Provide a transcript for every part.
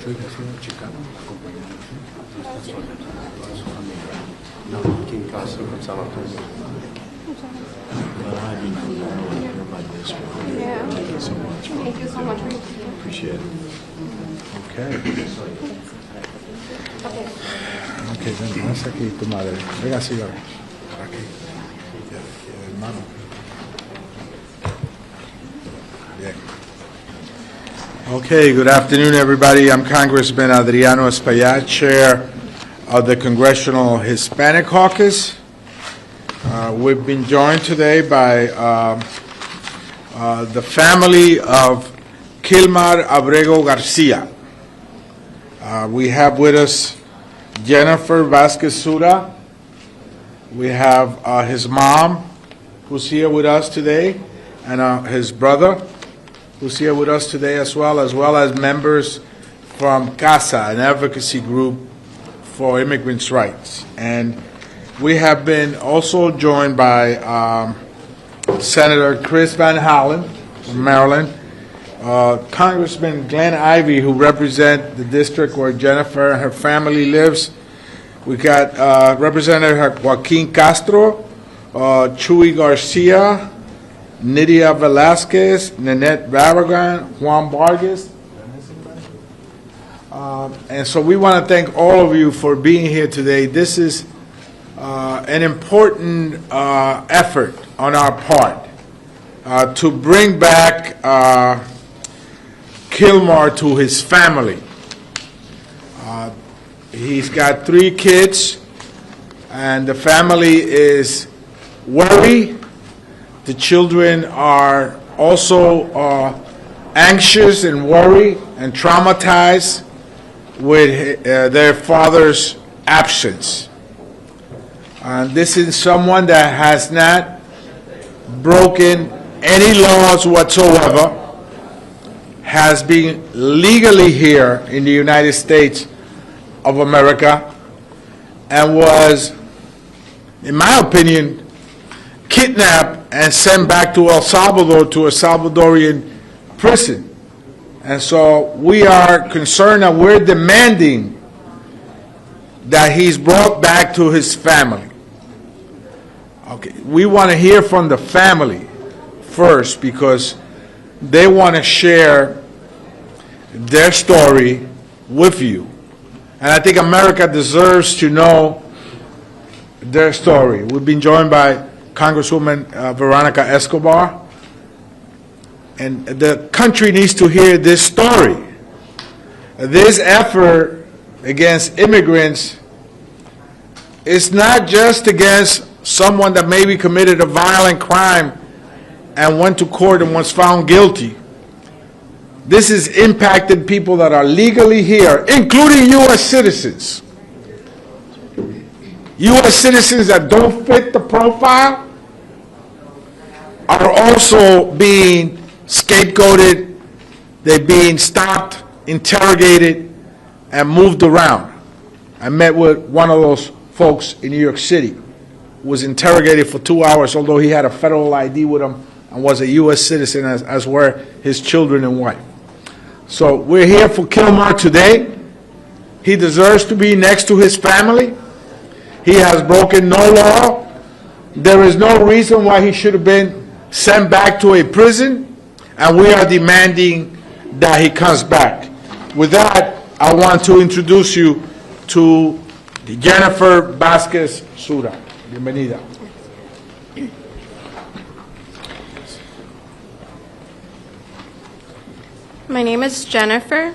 Yeah. Thank you so much. Thank you so much. Appreciate it. Okay. Okay, ven, más aquí tu madre. Venga, señora. Aquí. Ya, hermano. Bien. Okay, good afternoon, everybody. I'm Congressman Adriano Espaillat, Chair of the Congressional Hispanic Caucus. We've been joined today by the family of Kilmar Abrego Garcia. We have with us Jennifer Vasquez Sura. We have his mom, who's here with us today, and his brother, who's here with us today as well as members from CASA, an advocacy group for immigrants' rights. And we have been also joined by Senator Chris Van Hollen from Maryland, Congressman Glenn Ivey, who represents the district where Jennifer and her family lives. We got Representative Joaquin Castro, Chuy Garcia, Nydia Velasquez, Nanette Barragan, Juan Vargas. And so we want to thank all of you for being here today. This is an important effort on our part to bring back Kilmar to his family. He's got 3 kids, and the family is worried. The children are also anxious and worried and traumatized with their father's absence. This is someone that has not broken any laws whatsoever, has been legally here in the United States of America, and was, in my opinion, kidnapped and sent back to El Salvador to a Salvadorian prison. And so we are concerned and we're demanding that he's brought back to his family. Okay, we want to hear from the family first because they want to share their story with you. And I think America deserves to know their story. We've been joined by Congresswoman Veronica Escobar. And the country needs to hear this story. This effort against immigrants is not just against someone that maybe committed a violent crime and went to court and was found guilty. This has impacted people that are legally here, including U.S. citizens. U.S. citizens that don't fit the profile are also being scapegoated. They're being stopped, interrogated, and moved around. I met with one of those folks in New York City who was interrogated for 2 hours, although he had a federal ID with him and was a U.S. citizen, as were his children and wife. So we're here for Kilmar today. He deserves to be next to his family. He has broken no law. There is no reason why he should have been sent back to a prison, and we are demanding that he comes back. With that, I want to introduce you to Jennifer Vasquez Sura. Bienvenida. My name is Jennifer.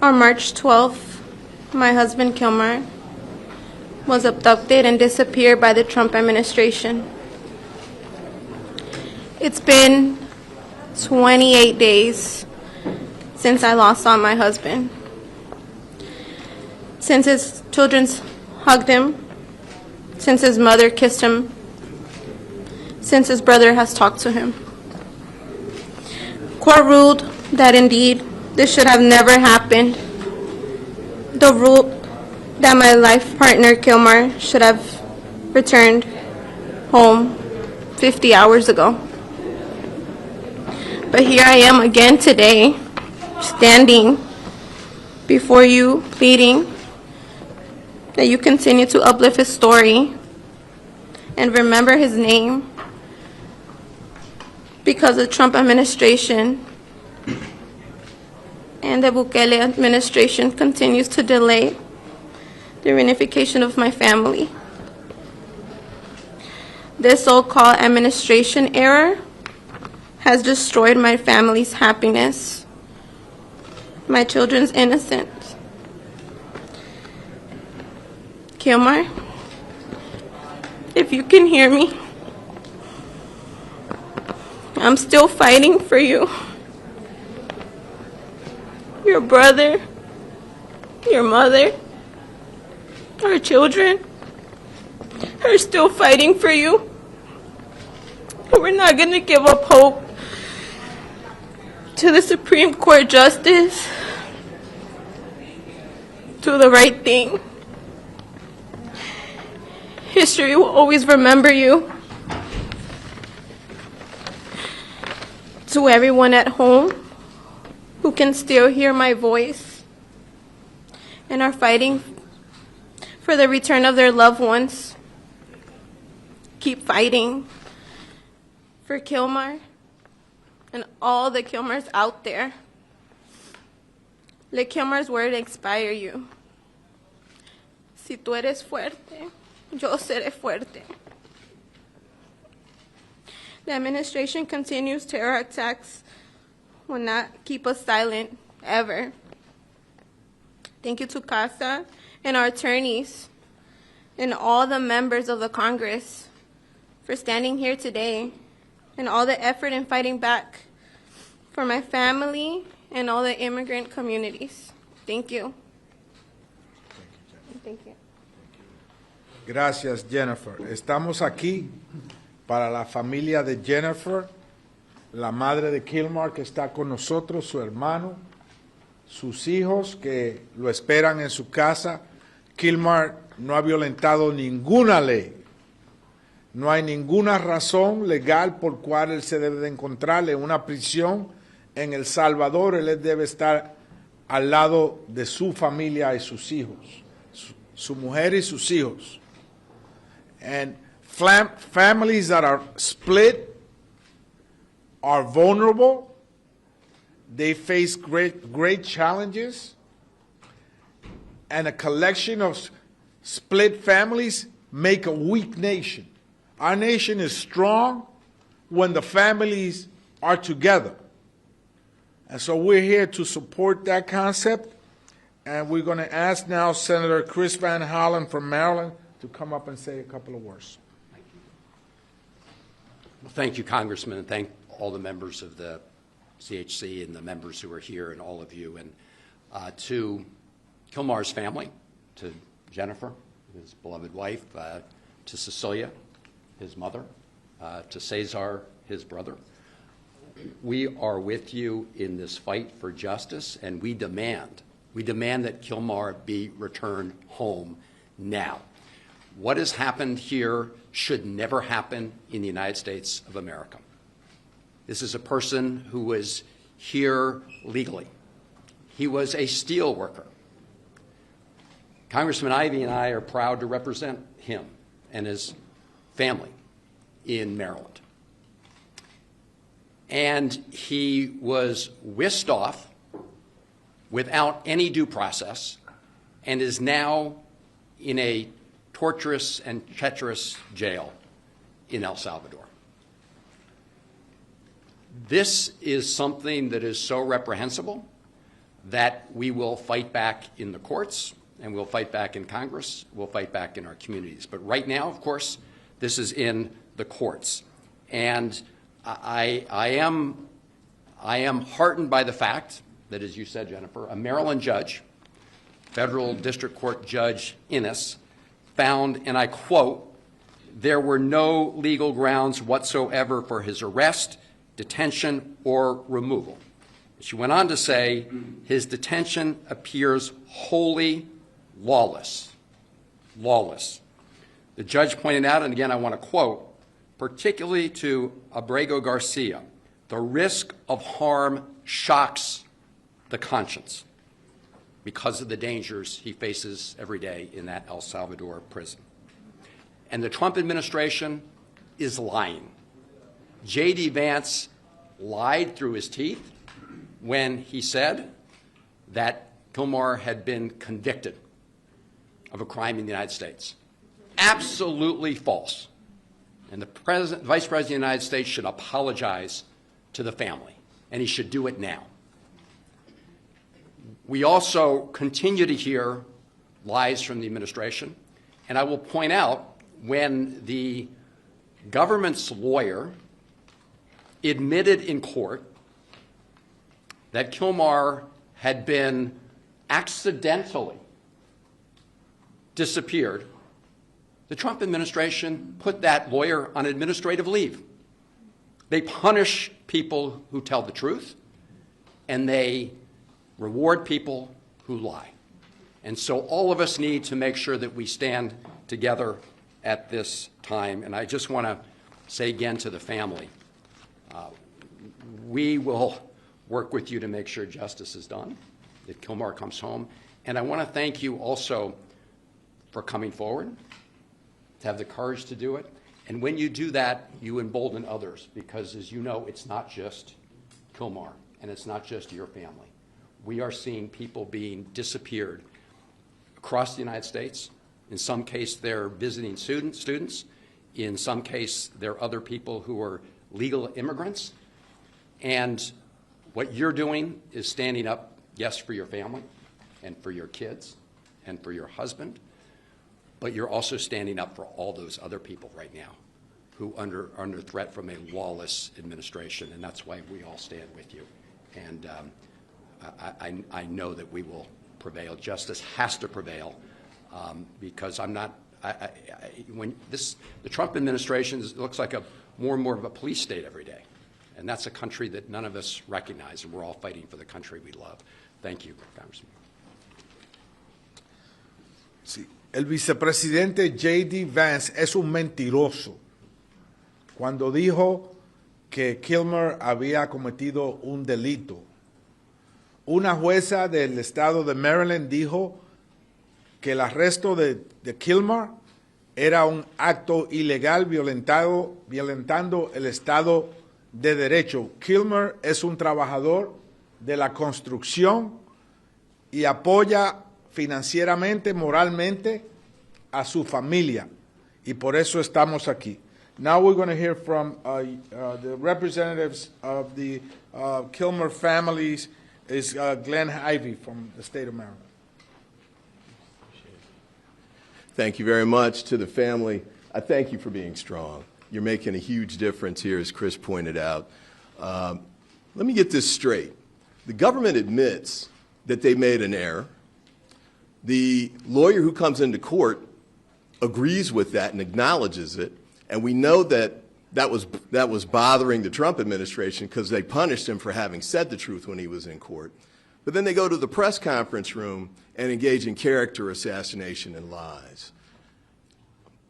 On March 12th, my husband Kilmar was abducted and disappeared by the Trump administration. It's been 28 days since I lost on my husband. Since his children hugged him, since his mother kissed him, since his brother has talked to him. Court ruled that indeed this should have never happened. The rule that my life partner Kilmar should have returned home 50 hours ago. But here I am again today, standing before you, pleading that you continue to uplift his story and remember his name, because the Trump administration and the Bukele administration continues to delay the reunification of my family. This so-called administration error has destroyed my family's happiness, my children's innocence. Kilmar, if you can hear me, I'm still fighting for you. Your brother, your mother, our children are still fighting for you. We're not going to give up hope to the Supreme Court justice, do the right thing. History will always remember you. To everyone at home who can still hear my voice and are fighting for the return of their loved ones, keep fighting for Kilmar and all the Kilmars out there. Let Kilmar's word inspire you. Si tú eres fuerte, yo seré fuerte. The administration continues terror attacks will not keep us silent, ever. Thank you to CASA and our attorneys and all the members of the Congress for standing here today and all the effort in fighting back for my family and all the immigrant communities. Thank you. Thank you. Gracias, Jennifer. Estamos aquí para la familia de Jennifer, la madre de Kilmar que está con nosotros, su hermano, sus hijos que lo esperan en su casa. Kilmar no ha violentado ninguna ley. No hay ninguna razón legal por cual él se debe de encontrar en una prisión en El Salvador. Él debe estar al lado de su familia y sus hijos, su mujer y sus hijos. And families that are split are vulnerable. They face great challenges. And a collection of split families make a weak nation. Our nation is strong when the families are together. And so we're here to support that concept. And we're going to ask now Senator Chris Van Hollen from Maryland to come up and say a couple of words. Well, thank you, Congressman, and thank all the members of the CHC and the members who are here and all of you. And to Kilmar's family, to Jennifer, his beloved wife, to Cecilia, his mother, to Cesar, his brother. We are with you in this fight for justice, and we demand that Kilmar be returned home now. What has happened here should never happen in the United States of America. This is a person who was here legally. He was a steel worker. Congressman Ivey and I are proud to represent him and his family in Maryland. And he was whisked off without any due process and is now in a torturous and treacherous jail in El Salvador. This is something that is so reprehensible that we will fight back in the courts, and we'll fight back in Congress, we'll fight back in our communities. But right now, of course, this is in the courts. And I am heartened by the fact that, as you said, Jennifer, a Maryland judge, federal district court judge Innes, found, and I quote, "There were no legal grounds whatsoever for his arrest, detention, or removal." She went on to say, "His detention appears wholly lawless." Lawless. The judge pointed out, and again I want to quote, particularly to Abrego Garcia, "The risk of harm shocks the conscience." because of the dangers he faces every day in that El Salvador prison. And the Trump administration is lying. J.D. Vance lied through his teeth when he said that Kilmar had been convicted of a crime in the United States. Absolutely false. And the Vice President of the United States should apologize to the family, and he should do it now. We also continue to hear lies from the administration, and I will point out when the government's lawyer admitted in court that Kilmar had been accidentally disappeared, the Trump administration put that lawyer on administrative leave. They punish people who tell the truth, and they reward people who lie. And so all of us need to make sure that we stand together at this time. And I just want to say again to the family, we will work with you to make sure justice is done, that Kilmar comes home. And I want to thank you also for coming forward, to have the courage to do it. And when you do that, you embolden others, because as you know, it's not just Kilmar, and it's not just your family. We are seeing people being disappeared across the United States. In some case, they're visiting students. In some case, they're other people who are legal immigrants. And what you're doing is standing up, yes, for your family and for your kids and for your husband, but you're also standing up for all those other people right now who are under threat from a lawless administration, and that's why we all stand with you. And I know that we will prevail. Justice has to prevail, because I'm not. The Trump administration looks like more and more of a police state every day, and that's a country that none of us recognize, and we're all fighting for the country we love. Thank you, Congressman. Sí. El vicepresidente J.D. Vance es un mentiroso cuando dijo que Kilmar había cometido un delito. Una jueza del estado de Maryland dijo que el arresto de Kilmar era un acto ilegal violentando el Estado de Derecho. Kilmar es un trabajador de la construcción y apoya financieramente, moralmente a su familia, y por eso estamos aquí. Now we're going to hear from the representatives of the Kilmar families. Is Glenn Ivey from the state of Maryland. Thank you very much to the family. I thank you for being strong. You're making a huge difference here, as Chris pointed out. Let me get this straight. The government admits that they made an error. The lawyer who comes into court agrees with that and acknowledges it, and we know that that was bothering the Trump administration because they punished him for having said the truth when he was in court. But then they go to the press conference room and engage in character assassination and lies.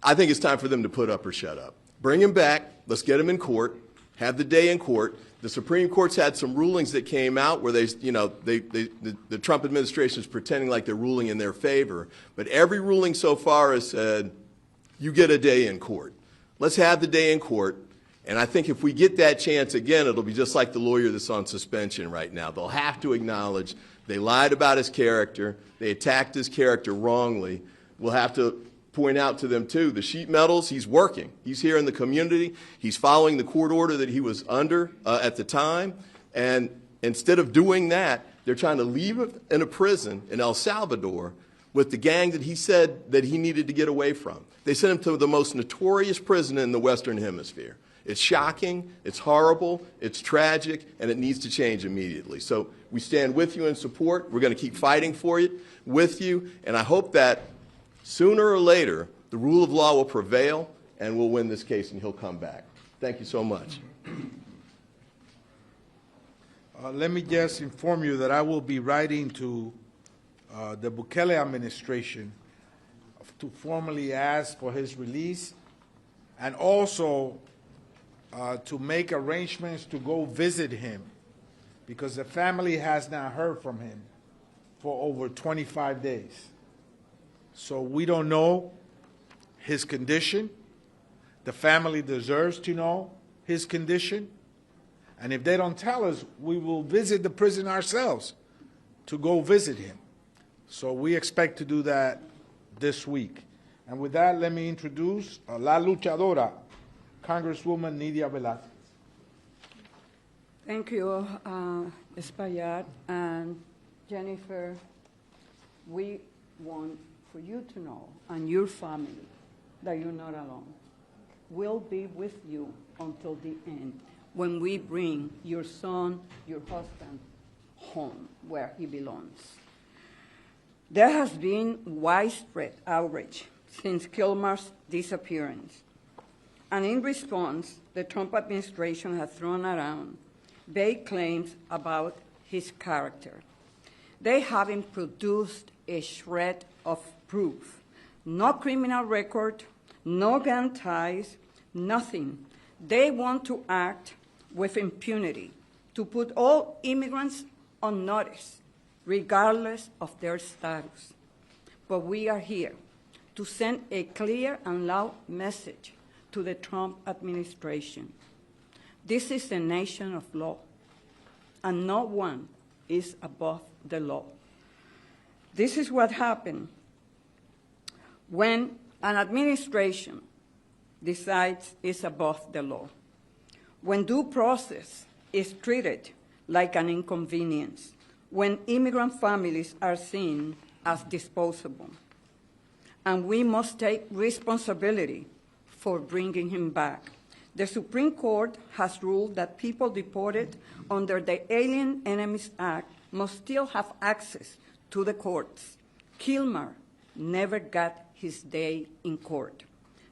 I think it's time for them to put up or shut up. Bring him back. Let's get him in court. Have the day in court. The Supreme Court's had some rulings that came out where the Trump administration is pretending like they're ruling in their favor. But every ruling so far has said, you get a day in court. Let's have the day in court. And I think if we get that chance again, it'll be just like the lawyer that's on suspension right now. They'll have to acknowledge they lied about his character. They attacked his character wrongly. We'll have to point out to them, too, the sheet metals, he's working. He's here in the community. He's following the court order that he was under at the time. And instead of doing that, they're trying to leave him in a prison in El Salvador with the gang that he said that he needed to get away from. They sent him to the most notorious prison in the Western Hemisphere. It's shocking, it's horrible, it's tragic, and it needs to change immediately. So we stand with you in support. We're going to keep fighting for you, with you, and I hope that sooner or later the rule of law will prevail and we'll win this case and he'll come back. Thank you so much. Let me just inform you that I will be writing to the Bukele administration to formally ask for his release, and also to make arrangements to go visit him, because the family has not heard from him for over 25 days. So we don't know his condition. The family deserves to know his condition. And if they don't tell us, we will visit the prison ourselves to go visit him. So we expect to do that this week. And with that, let me introduce La Luchadora, Congresswoman Nidia Velázquez. Thank you, Espaillat and Jennifer. We want for you to know, and your family, that you're not alone. We'll be with you until the end when we bring your son, your husband, home where he belongs. There has been widespread outrage since Kilmar's disappearance. And in response, the Trump administration has thrown around vague claims about his character. They haven't produced a shred of proof. No criminal record, no gun ties, nothing. They want to act with impunity, to put all immigrants on notice, regardless of their status. But we are here to send a clear and loud message to the Trump administration. This is a nation of law, and no one is above the law. This is what happened when an administration decides it's above the law. When due process is treated like an inconvenience, when immigrant families are seen as disposable. And we must take responsibility for bringing him back. The Supreme Court has ruled that people deported under the Alien Enemies Act must still have access to the courts. Kilmar never got his day in court.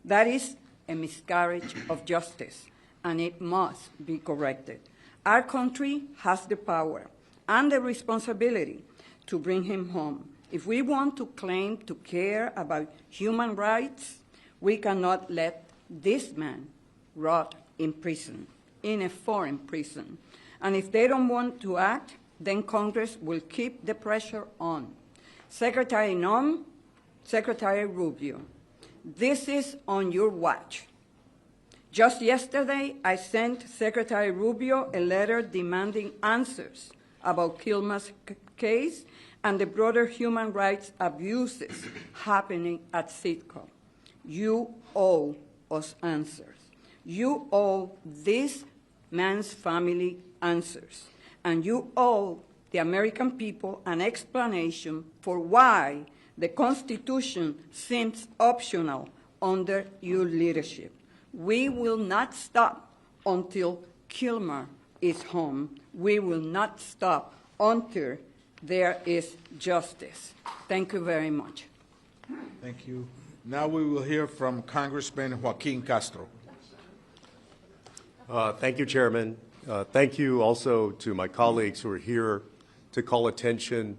That is a miscarriage of justice, and it must be corrected. Our country has the power and the responsibility to bring him home. If we want to claim to care about human rights, we cannot let this man rot in prison, in a foreign prison. And if they don't want to act, then Congress will keep the pressure on. Secretary Noem, Secretary Rubio, this is on your watch. Just yesterday, I sent Secretary Rubio a letter demanding answers about Kilmar's case and the broader human rights abuses happening at Citgo. You owe us answers. You owe this man's family answers. And you owe the American people an explanation for why the Constitution seems optional under your leadership. We will not stop until Kilmar is home. We will not stop until there is justice. Thank you very much. Thank you. Now we will hear from Congressman Joaquin Castro. Thank you, Chairman. Thank you also to my colleagues who are here to call attention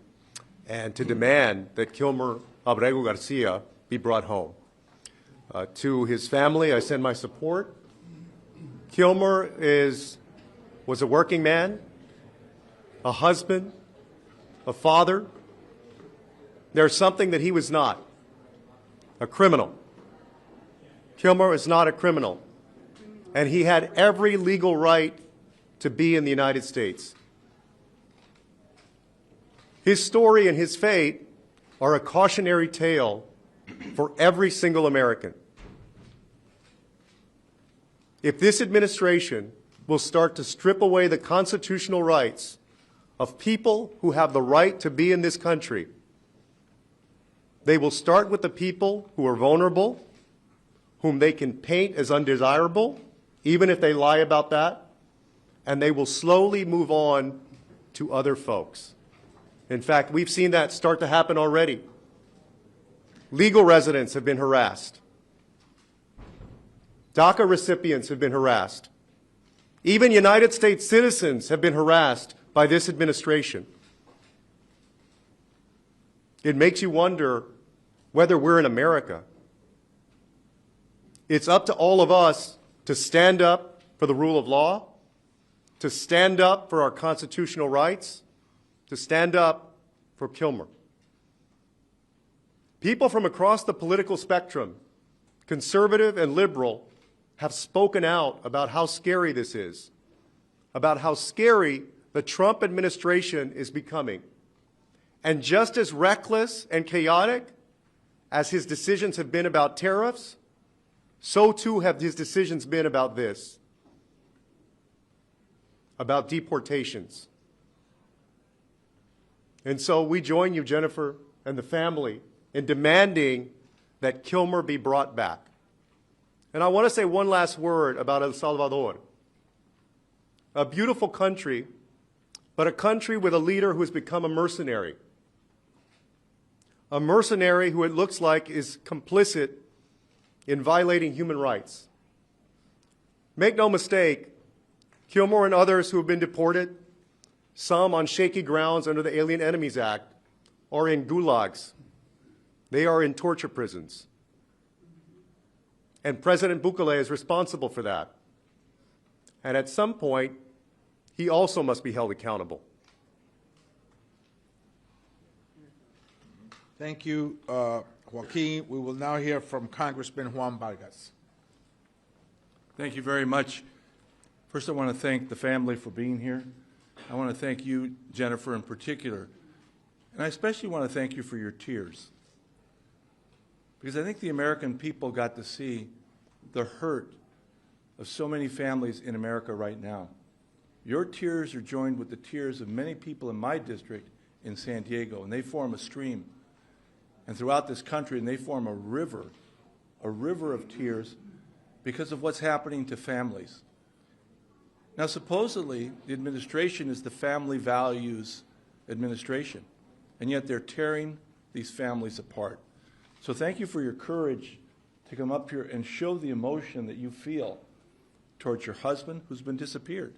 and to demand that Kilmar Abrego Garcia be brought home. To his family, I send my support. Kilmar was a working man, a husband, a father. There's something that he was not, a criminal. Kilmar is not a criminal, and he had every legal right to be in the United States. His story and his fate are a cautionary tale for every single American. If this administration will start to strip away the constitutional rights of people who have the right to be in this country, they will start with the people who are vulnerable, whom they can paint as undesirable, even if they lie about that, and they will slowly move on to other folks. In fact, we've seen that start to happen already. Legal residents have been harassed. DACA recipients have been harassed. Even United States citizens have been harassed by this administration. It makes you wonder whether we're in America. It's up to all of us to stand up for the rule of law, to stand up for our constitutional rights, to stand up for Kilmar. People from across the political spectrum, conservative and liberal, have spoken out about how scary this is, about how scary the Trump administration is becoming. And just as reckless and chaotic as his decisions have been about tariffs, so too have his decisions been about this, about deportations. And so we join you, Jennifer, and the family in demanding that Kilmar be brought back. And I want to say one last word about El Salvador. A beautiful country, but a country with a leader who has become a mercenary. A mercenary who it looks like is complicit in violating human rights. Make no mistake, Kilmar and others who have been deported, some on shaky grounds under the Alien Enemies Act, are in gulags. They are in torture prisons. And President Bukele is responsible for that. And at some point, he also must be held accountable. Thank you, Joaquin. We will now hear from Congressman Juan Vargas. Thank you very much. First, I want to thank the family for being here. I want to thank you, Jennifer, in particular. And I especially want to thank you for your tears. Because I think the American people got to see the hurt of so many families in America right now. Your tears are joined with the tears of many people in my district in San Diego, and they form a stream. And throughout this country, and they form a river of tears because of what's happening to families. Now, supposedly, the administration is the family values administration, and yet they're tearing these families apart. So thank you for your courage to come up here and show the emotion that you feel towards your husband who's been disappeared.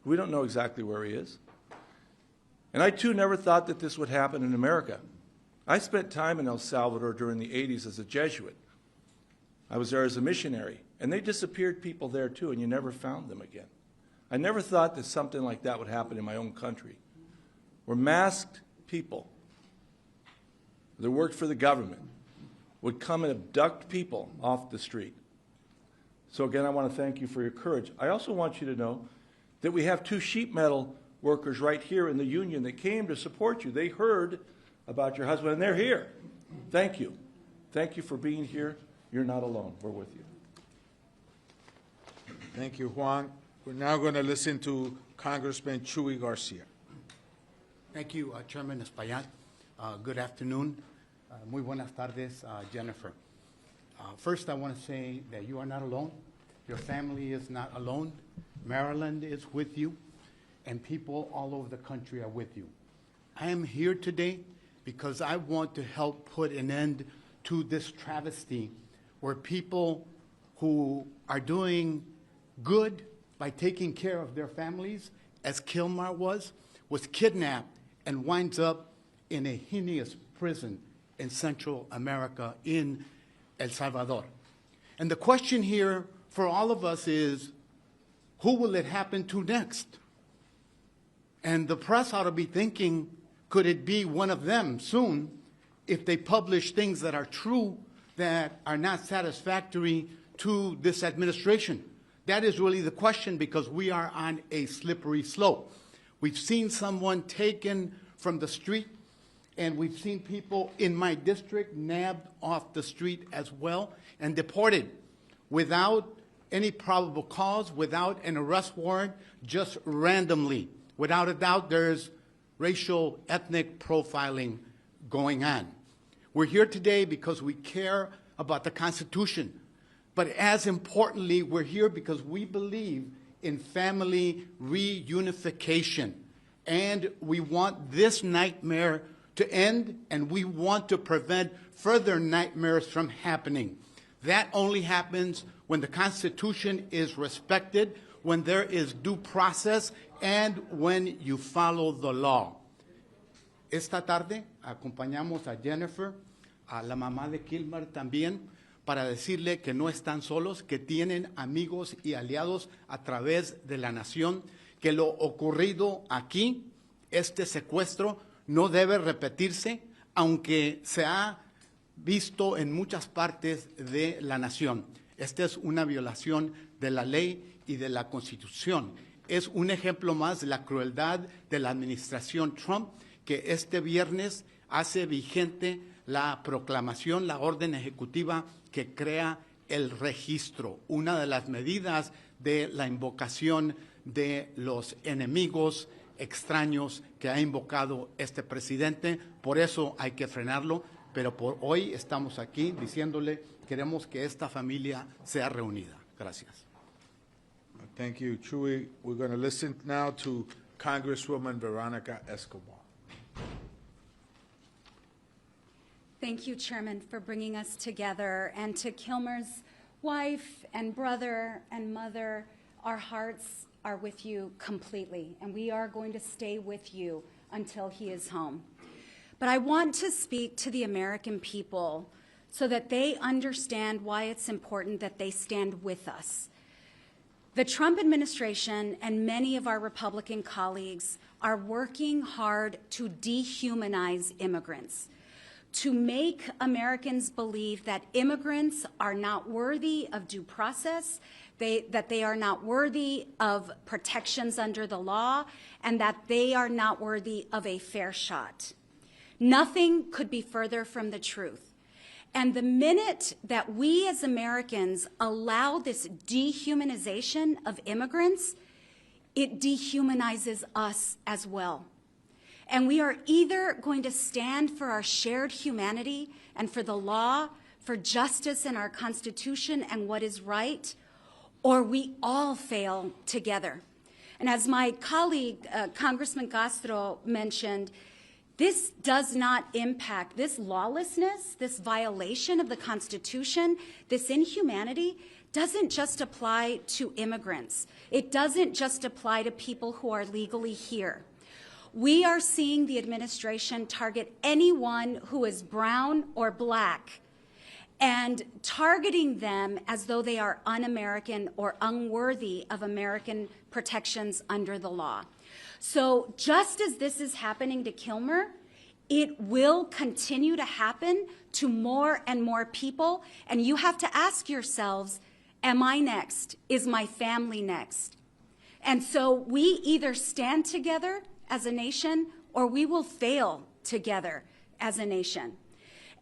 We don't know exactly where he is. And I, too, never thought that this would happen in America. I spent time in El Salvador during the 80s as a Jesuit. I was there as a missionary, and they disappeared people there, too, and you never found them again. I never thought that something like that would happen in my own country, where masked people that worked for the government would come and abduct people off the street. So again, I want to thank you for your courage. I also want you to know that we have 2 sheet metal workers right here in the union that came to support you. They heard about your husband, and they're here. Thank you. Thank you for being here. You're not alone. We're with you. Thank you, Juan. We're now going to listen to Congressman Chuy Garcia. Thank you, Chairman Espaillat. Good afternoon. Muy buenas tardes, Jennifer. First, I want to say that you are not alone. Your family is not alone. Maryland is with you, and people all over the country are with you. I am here today because I want to help put an end to this travesty where people who are doing good by taking care of their families, as Kilmar was kidnapped and winds up in a heinous prison in Central America, in El Salvador. And the question here for all of us is, who will it happen to next? And the press ought to be thinking, could it be one of them soon if they publish things that are true that are not satisfactory to this administration? That is really the question, because we are on a slippery slope. We've seen someone taken from the street, and we've seen people in my district nabbed off the street as well and deported without any probable cause, without an arrest warrant, just randomly. Without a doubt, there's racial, ethnic profiling going on. We're here today because we care about the Constitution. But as importantly, we're here because we believe in family reunification. And we want this nightmare to end, and we want to prevent further nightmares from happening. That only happens when the Constitution is respected, when there is due process, and when you follow the law. Esta tarde acompañamos a Jennifer, a la mamá de Kilmar también, para decirle que no están solos, que tienen amigos y aliados a través de la nación, que lo ocurrido aquí, este secuestro, no debe repetirse, aunque se ha visto en muchas partes de la nación. Esta es una violación de la ley y de la Constitución. Es un ejemplo más de la crueldad de la administración Trump, que este viernes hace vigente la proclamación, la orden ejecutiva que crea el registro, una de las medidas de la invocación de los enemigos extraños que ha invocado este presidente. Por eso hay que frenarlo, pero por hoy estamos aquí diciéndole, queremos que esta familia sea reunida. Gracias. Thank you, Chuy. We're going to listen now to Congresswoman Veronica Escobar. Thank you, Chairman, for bringing us together. And to Kilmar's wife and brother and mother, our hearts are with you completely, and we are going to stay with you until he is home. But I want to speak to the American people so that they understand why it's important that they stand with us. The Trump administration and many of our Republican colleagues are working hard to dehumanize immigrants, to make Americans believe that immigrants are not worthy of due process, that they are not worthy of protections under the law, and that they are not worthy of a fair shot. Nothing could be further from the truth. And the minute that we as Americans allow this dehumanization of immigrants, it dehumanizes us as well. And we are either going to stand for our shared humanity and for the law, for justice in our Constitution and what is right, or we all fail together. And as my colleague, Congressman Castro, mentioned, this does not impact, this lawlessness, this violation of the Constitution, this inhumanity doesn't just apply to immigrants. It doesn't just apply to people who are legally here. We are seeing the administration target anyone who is brown or black and targeting them as though they are un-American or unworthy of American protections under the law. So just as this is happening to Kilmer, it will continue to happen to more and more people. And you have to ask yourselves, am I next? Is my family next? And so we either stand together as a nation, or we will fail together as a nation.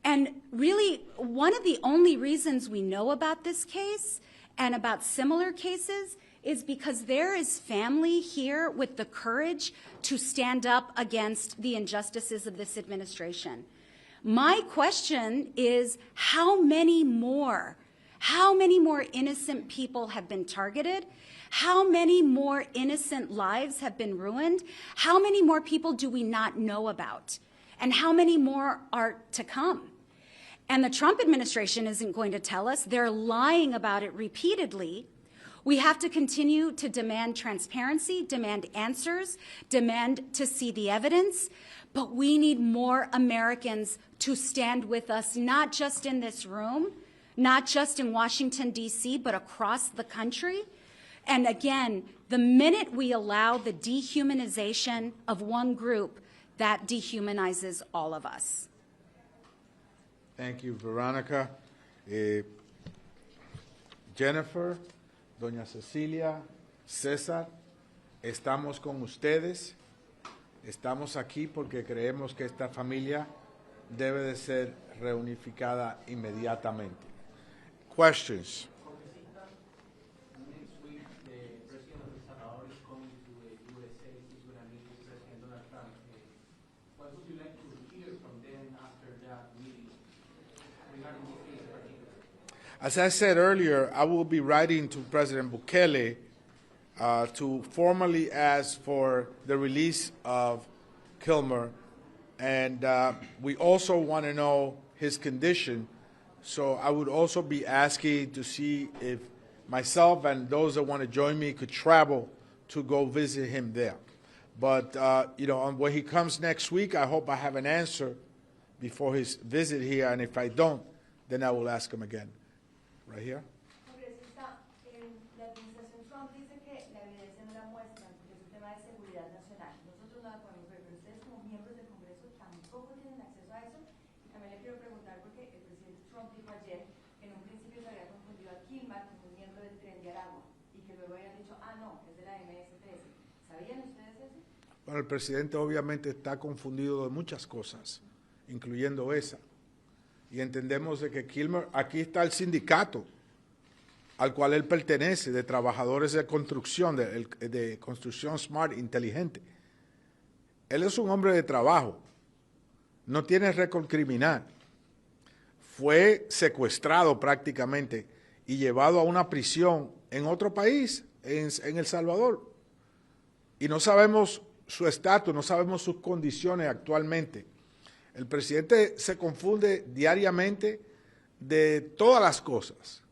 And really, one of the only reasons we know about this case and about similar cases is because there is family here with the courage to stand up against the injustices of this administration. My question is, how many more innocent people have been targeted? How many more innocent lives have been ruined? How many more people do we not know about? And how many more are to come? And the Trump administration isn't going to tell us. They're lying about it repeatedly. We have to continue to demand transparency, demand answers, demand to see the evidence. But we need more Americans to stand with us, not just in this room, not just in Washington, D.C., but across the country. And again, the minute we allow the dehumanization of one group, that dehumanizes all of us. Thank you, Veronica. Jennifer, Doña Cecilia, César, estamos con ustedes. Estamos aquí porque creemos que esta familia debe de ser reunificada inmediatamente. Questions? As I said earlier, I will be writing to President Bukele to formally ask for the release of Kilmer, and we also want to know his condition. So I would also be asking to see if myself and those that want to join me could travel to go visit him there. But, when he comes next week, I hope I have an answer before his visit here, and if I don't, then I will ask him again. Right here. Congresista, la administración Trump dice que la evidencia no la muestran porque es un tema de seguridad nacional. Nosotros no la podemos ver, pero ustedes como miembros del Congreso Bueno, el presidente obviamente está confundido de muchas cosas, incluyendo esa. Y entendemos de que Kilmar, aquí está el sindicato al cual él pertenece, de trabajadores de construcción, de construcción smart, inteligente. Él es un hombre de trabajo, no tiene récord criminal. Fue secuestrado prácticamente y llevado a una prisión en otro país, en El Salvador. Y no sabemos su estatus, no sabemos sus condiciones actualmente. El presidente se confunde diariamente de todas las cosas,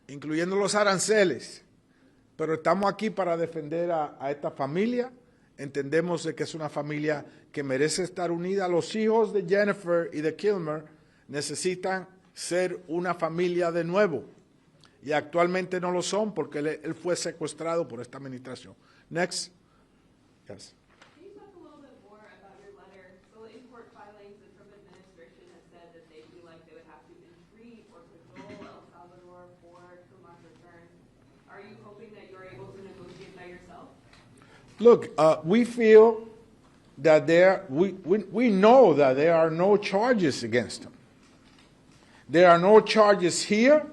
incluyendo los aranceles. Pero estamos aquí para defender a esta familia. Entendemos de que es una familia que merece estar unida. Los hijos de Jennifer y de Kilmar necesitan ser una familia de nuevo. Y actualmente no lo son porque él fue secuestrado por esta administración. Next. Yes. Can you talk a little bit more about your letter? So in court filings, the Trump administration has said that they feel like they would have to entreat or cajole El Salvador for Kilmar's return. Are you hoping that you're able to negotiate by yourself? Look, we feel that we know that there are no charges against him. There are no charges here,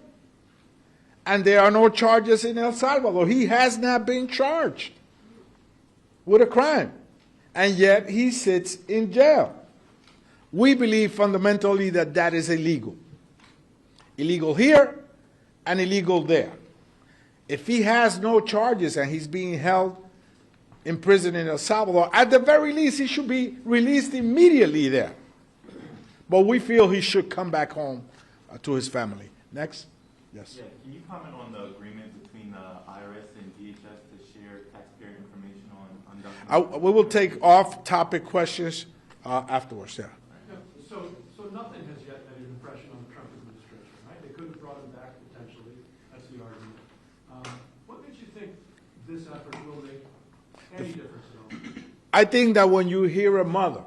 and there are no charges in El Salvador. He has not been charged with a crime, and yet he sits in jail. We believe fundamentally that that is illegal. Illegal here and illegal there. If he has no charges and he's being held in prison in El Salvador, at the very least he should be released immediately there. But we feel he should come back home to his family. Next. Yes. Yeah, can you comment on the agreement between the IRS and DHS to share taxpayer information on documents? We will take off-topic questions afterwards. Yeah. So nothing has yet made an impression on the Trump administration, right? They could have brought him back potentially. That's the argument. What makes you think this effort will make any difference at all? I think that when you hear a mother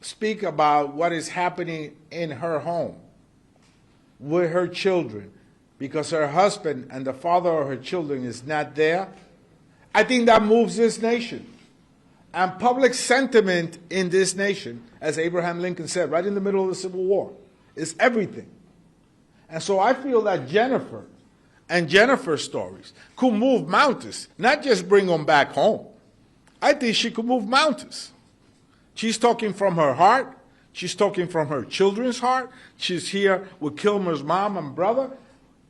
speak about what is happening in her home with her children because her husband and the father of her children is not there, I think that moves this nation. And public sentiment in this nation, as Abraham Lincoln said, right in the middle of the Civil War, is everything. And so I feel that Jennifer and Jennifer's stories could move mountains, not just bring them back home. I think she could move mountains. She's talking from her heart. She's talking from her children's heart. She's here with Kilmar's mom and brother.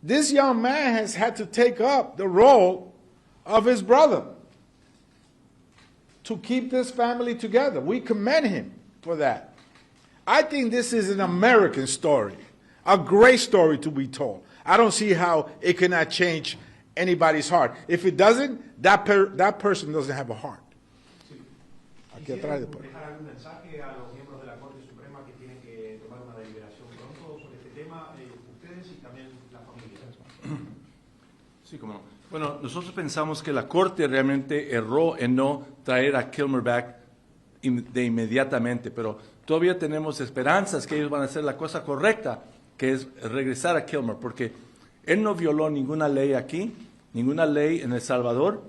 This young man has had to take up the role of his brother to keep this family together. We commend him for that. I think this is an American story, a great story to be told. I don't see how it cannot change anybody's heart. If it doesn't, that person doesn't have a heart. Aquí atrás después. Dejar algún mensaje a los miembros de la Corte Suprema que tienen que tomar una deliberación pronto sobre este tema, ustedes y también la familia. Sí, cómo no. Bueno, nosotros pensamos que la Corte realmente erró en no traer a Kilmar back de inmediatamente, pero todavía tenemos esperanzas que ellos van a hacer la cosa correcta, que es regresar a Kilmar, porque él no violó ninguna ley aquí, ninguna ley en El Salvador,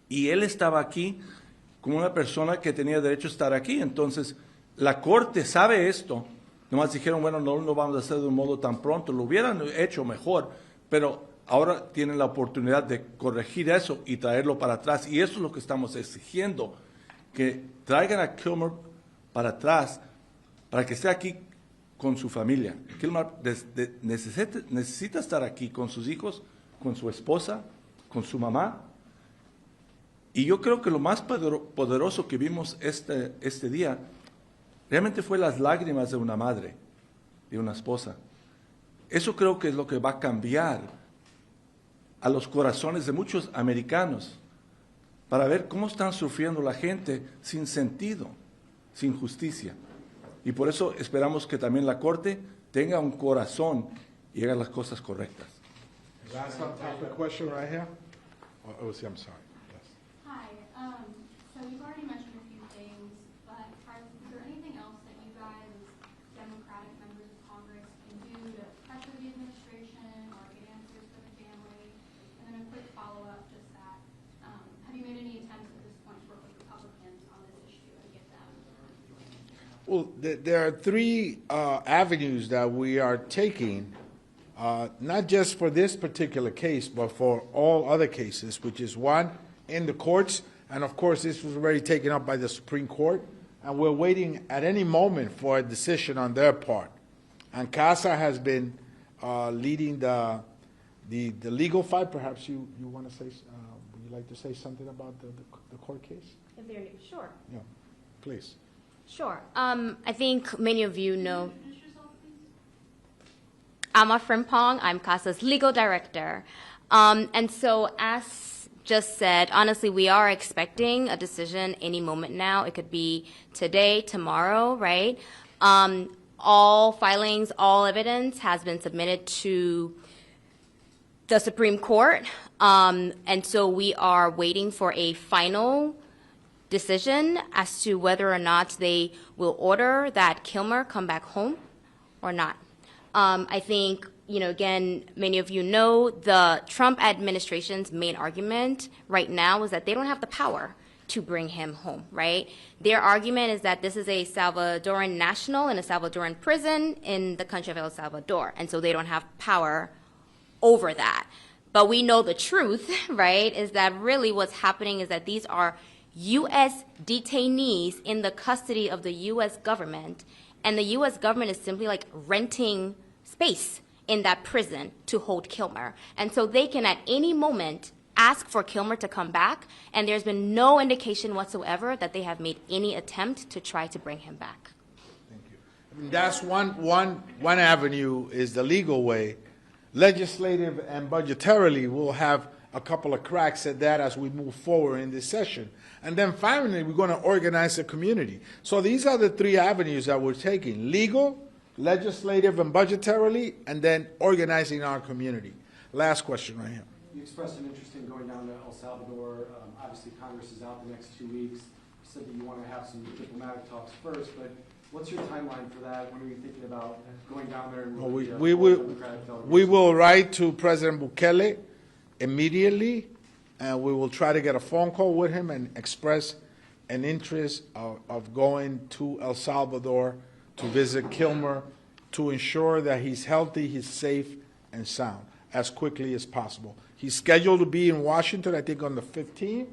y él estaba aquí como una persona que tenía derecho a estar aquí. Entonces, la Corte sabe esto. Nomás dijeron, bueno, no lo vamos a hacer de un modo tan pronto. Lo hubieran hecho mejor, pero ahora tienen la oportunidad de corregir eso y traerlo para atrás. Y eso es lo que estamos exigiendo, que traigan a Kilmar para atrás, para que esté aquí con su familia. Kilmar necesita estar aquí con sus hijos, con su esposa, con su mamá. Y yo creo que lo más poderoso que vimos este día realmente fue las lágrimas de una madre, de una esposa. Eso creo que es lo que va a cambiar a los corazones de muchos americanos para ver cómo están sufriendo la gente sin sentido, sin justicia. Y por eso esperamos que también la Corte tenga un corazón y haga las cosas correctas. Last question right here. Oh, I'm sorry. Hi. So you've already mentioned a few things, but is there anything else that you guys, Democratic members of Congress, can do to pressure the administration or get answers for the family? And then a quick follow-up, just that, have you made any attempts at this Well, there are three avenues that we are taking, not just for this particular case, but for all other cases, which is one, in the courts, and of course, this was already taken up by the Supreme Court, and we're waiting at any moment for a decision on their part. And CASA has been leading the legal fight. Perhaps you want to say, would you like to say something about the court case? If they're sure. Yeah, please. Sure. I think many of you know. I'm a Frimpong. I'm CASA's legal director. And so as just said, honestly, we are expecting a decision any moment now. It could be today, tomorrow, right? All filings, all evidence has been submitted to the Supreme Court. And so we are waiting for a final decision as to whether or not they will order that Kilmar come back home or not. I think, again, many of you know the Trump administration's main argument right now is that they don't have the power to bring him home, right? Their argument is that this is a Salvadoran national in a Salvadoran prison in the country of El Salvador, and so they don't have power over that. But we know the truth, right, is that really what's happening is that these are U.S. detainees in the custody of the U.S. government, and the U.S. government is simply like renting space in that prison to hold Kilmar. And so they can at any moment ask for Kilmar to come back, and there's been no indication whatsoever that they have made any attempt to try to bring him back. Thank you. I mean, that's one avenue is the legal way. Legislative and budgetarily, we'll have a couple of cracks at that as we move forward in this session. And then finally, we're going to organize a community. So these are the three avenues that we're taking: legal, legislative, and budgetarily, and then organizing our community. Last question right here. You expressed an interest in going down to El Salvador. Obviously, Congress is out the next 2 weeks. You said that you want to have some diplomatic talks first, but what's your timeline for that? When are you thinking about going down there and really, we will write to President Bukele immediately, and we will try to get a phone call with him and express an interest of going to El Salvador to visit Kilmar, to ensure that he's healthy, he's safe, and sound as quickly as possible. He's scheduled to be in Washington, I think, on the 15th?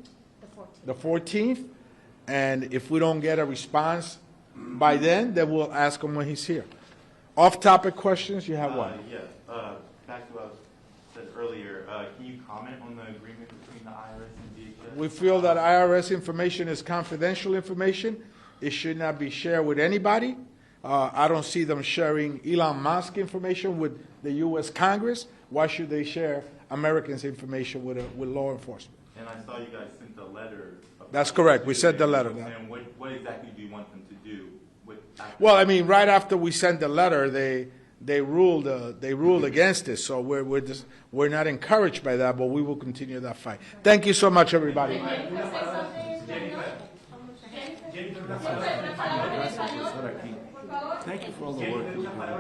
The 14th. And if we don't get a response by then we'll ask him when he's here. Off-topic questions, you have one? Yeah, back to what I said earlier, can you comment on the agreement between the IRS and DHS? We feel that IRS information is confidential information. It should not be shared with anybody. I don't see them sharing Elon Musk information with the U.S. Congress. Why should they share Americans' information with law enforcement? And I saw you guys sent a letter. That's correct. We sent the letter. And what exactly do you want them to do? Well, I mean, right after we sent the letter, they ruled against it. So we're not encouraged by that, but we will continue that fight. Thank you so much, everybody. Thank you for all the work that you do.